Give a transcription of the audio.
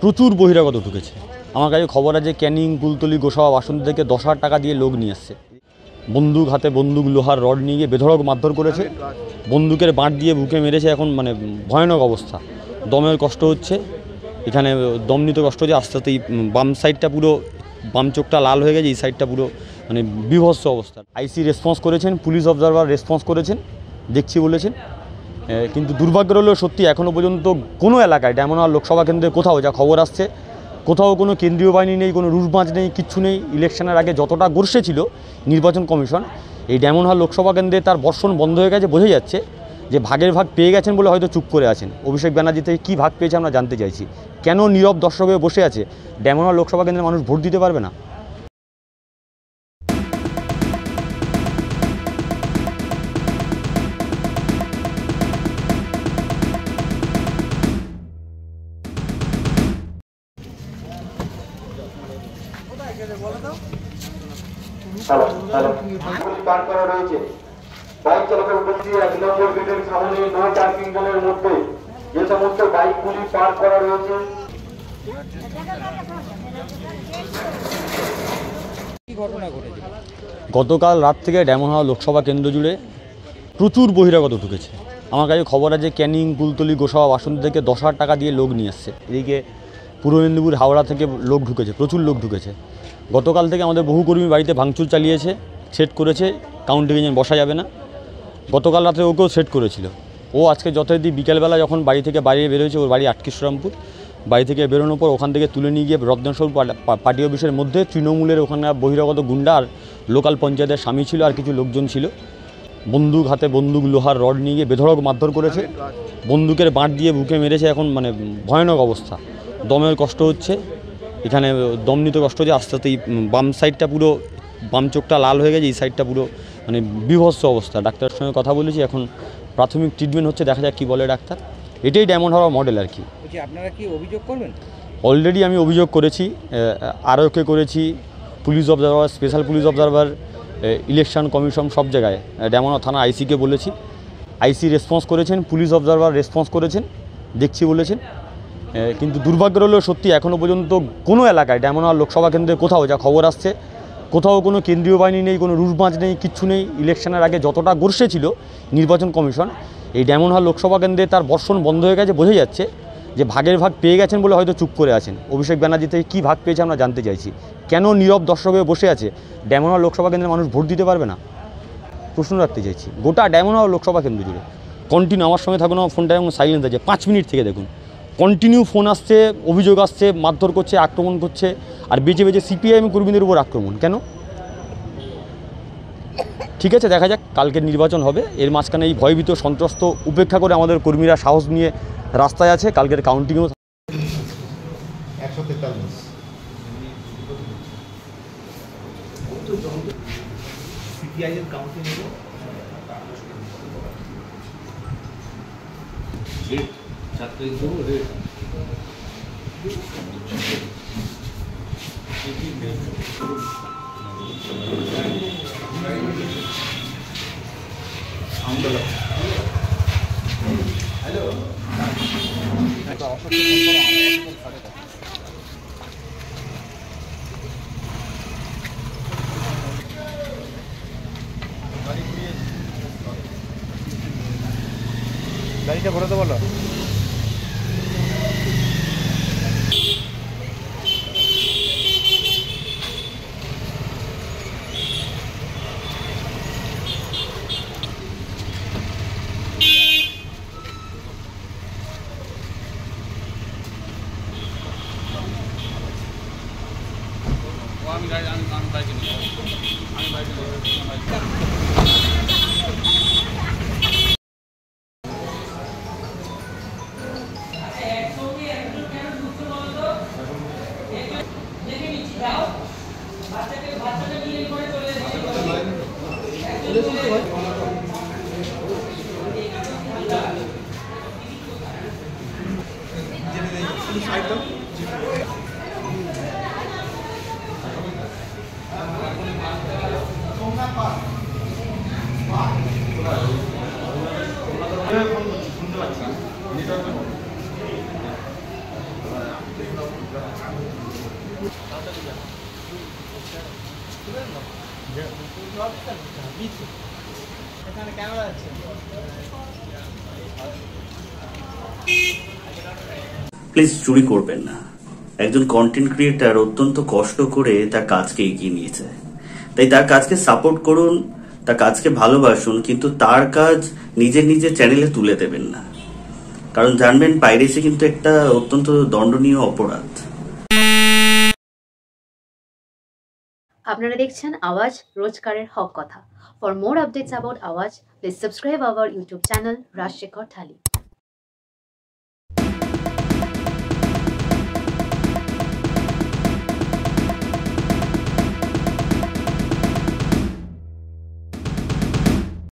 প্রচুর বহিরাগত ঢুকেছে। আমার কাছে খবর আছে ক্যানিং, কুলতলি, গোসাবা, বাসন্তী থেকে 10,000 টাকা দিয়ে লোক নিয়ে এসছে। বন্দুক হাতে, বন্দুক, লোহার রড নিয়ে গিয়ে বেধড়ক মারধর করেছে, বন্দুকের বাঁট দিয়ে বুকে মেরেছে। এখন মানে ভয়ানক অবস্থা, দমের কষ্ট হচ্ছে, এখানে দম নিতে কষ্ট হচ্ছে। আস্তে আস্তে বাম সাইডটা পুরো, বাম চোখটা লাল হয়ে গেছে, এই সাইডটা পুরো মানে বিভৎস অবস্থা। আইসি রেসপন্স করেছেন, পুলিশ অবজারভার রেসপন্স করেছেন, দেখছি বলেছেন। কিন্তু দুর্ভাগ্য হলেও সত্যি এখনও পর্যন্ত কোনো এলাকায় ডায়মন্ড লোকসভা কেন্দ্রে কোথাও যা খবর আসছে, কোথাও কোনো কেন্দ্রীয় বাহিনী নেই, কোনো রুটমাচ নেই, কিচ্ছু নেই। ইলেকশনের আগে যতটা গর্ষে ছিল নির্বাচন কমিশন, এই ডায়মন্ড লোকসভা কেন্দ্রে তার বর্ষণ বন্ধ হয়ে গেছে। বোঝা যাচ্ছে যে ভাগের ভাগ পেয়ে গেছেন বলে হয়তো চুপ করে আছেন। অভিষেক ব্যানার্জি থেকে কী ভাগ পেয়েছে আমরা জানতে চাইছি। কেন নীরব দর্শক হয়ে বসে আছে? ডায়মন্ড লোকসভা কেন্দ্রে মানুষ ভোট দিতে পারবে না? পার করা রয়েছে। বাইক চালকের উপস্থিতি 1 নম্বর গেটের সামনে নো পার্কিং জোনের মধ্যে যে সমস্ত বাইকগুলি পার করা রয়েছে। গতকাল রাত থেকে ডায়মন্ড লোকসভা কেন্দ্র জুড়ে প্রচুর বহিরাগত ঢুকেছে। আমার কাছে খবর আছে ক্যানিং, কুলতলি, গোসাবা, বাসন্তী থেকে 10,000 টাকা দিয়ে লোক নিয়ে এসছে। এদিকে পূর্ব মেদিনীপুর, হাওড়া থেকে লোক ঢুকেছে, প্রচুর লোক ঢুকেছে। গতকাল থেকে আমাদের বহু কর্মী বাড়িতে ভাঙচুর চালিয়েছে, সেট করেছে, কাউন্টিং এজেন্ট বসা যাবে না। গতকাল রাতে ওকেও সেট করেছিল। ও আজকে যথারীতি বিকেলবেলা যখন বাড়ি থেকে বাইরে বেরোয়েছে, ওর বাড়ি আটকিশরামপুর, বাড়ি থেকে বেরোনোর পর ওখান থেকে তুলে নিয়ে গিয়ে রত্নেশ্বর পার্টি অফিসের মধ্যে তৃণমূলের ওখানে বহিরাগত গুন্ডা আর লোকাল পঞ্চায়েতের স্বামী ছিল আর কিছু লোকজন ছিল। বন্দুক হাতে, বন্দুক, লোহার রড নিয়ে গিয়ে বেধড়ক মারধর করেছে, বন্দুকের বাঁট দিয়ে বুকে মেরেছে। এখন মানে ভয়ানক অবস্থা, দমের কষ্ট হচ্ছে, এখানে দম নিতে কষ্ট হচ্ছে। আস্তে আস্তে বাম সাইডটা পুরো, বাম চোখটা লাল হয়ে গেছে, এই সাইডটা পুরো মানে বিভৎস অবস্থা। ডাক্তারের সঙ্গে কথা বলেছি, এখন প্রাথমিক ট্রিটমেন্ট হচ্ছে, দেখা যাক কী বলে ডাক্তার। এটাই ডায়মন্ড হারবার মডেল আর কি। আপনারা কি অভিযোগ করবেন? অলরেডি আমি অভিযোগ করেছি, আরওকে করেছি, police observer, special police observer, election commission, সব জায়গায় ডায়মন্ড থানা আইসিকে বলেছি। আইসি রেসপন্স করেছেন, পুলিশ অবজারভার রেসপন্স করেছেন, দেখছি বলেছেন। কিন্তু দুর্ভাগ্য হলেও সত্যি এখনও পর্যন্ত কোনো এলাকায় ডায়মন্ড লোকসভা কেন্দ্রে কোথাও যা খবর আসছে, কোথাও কোনো কেন্দ্রীয় বাহিনী নেই, কোনো রুটমাচ নেই, কিচ্ছু নেই। ইলেকশনের আগে যতটা গর্ষে ছিল নির্বাচন কমিশন, এই ডায়মন্ড লোকসভা কেন্দ্রে তার বর্ষণ বন্ধ হয়ে গেছে। বোঝা যাচ্ছে যে ভাগের ভাগ পেয়ে গেছেন বলে হয়তো চুপ করে আছেন। অভিষেক ব্যানার্জি থেকে কী ভাগ পেয়েছে আমরা জানতে চাইছি। কেন নীরব দর্শক হয়ে বসে আছে? ডায়মন্ড লোকসভা কেন্দ্রে মানুষ ভোট দিতে পারবে না? প্রশ্ন রাখতে চাইছি। গোটা ডায়মন্ড লোকসভা কেন্দ্র জুড়ে কন্টিনিউ আমার সঙ্গে থাকুন, আমার ফোনটা এবং সাইলেন্ট আছে, 5 মিনিট থেকে দেখুন কন্টিনিউ ফোন আসছে, অভিযোগ আসছে, মারধর করছে, আক্রমণ করছে, আর বেঁচে বেঁচে সিপিআইএম কর্মীদের উপর আক্রমণ। কেন? ঠিক আছে, দেখা যাক, কালকের নির্বাচন হবে। এর মাঝখানে এই ভয়ভীত, সন্ত্রস্ত উপেক্ষা করে আমাদের কর্মীরা সাহস নিয়ে রাস্তায় আছে। কালকের কাউন্টিংও 143 সিপিআইএম কাউন্টিং হলো রেট 37 দেবো রেট হ্যালো গাড়িটা ঘোরাতে বলো। আমি বাইকে নিয়ে আমি বাইকে শুনতে পাচ্ছি প্লিজ চুরি করবেন না। একজন কন্টেন্ট ক্রিয়েটার অত্যন্ত কষ্ট করে তার কাজকে এগিয়ে নিয়েছে, তাই তার কাজকে সাপোর্ট করুন, তার কাজকে ভালোবাসুন, কিন্তু তার কাজ নিজের চ্যানেলে তুলে দেবেন না, কারণ জানবেন পাইরেসি কিন্তু একটা অত্যন্ত দণ্ডনীয় অপরাধ। আপনারা দেখছেন আওয়াজ, রোজকারের হক কথা। For more updates about Awaaz, please subscribe our YouTube channel Rajshekhar thali.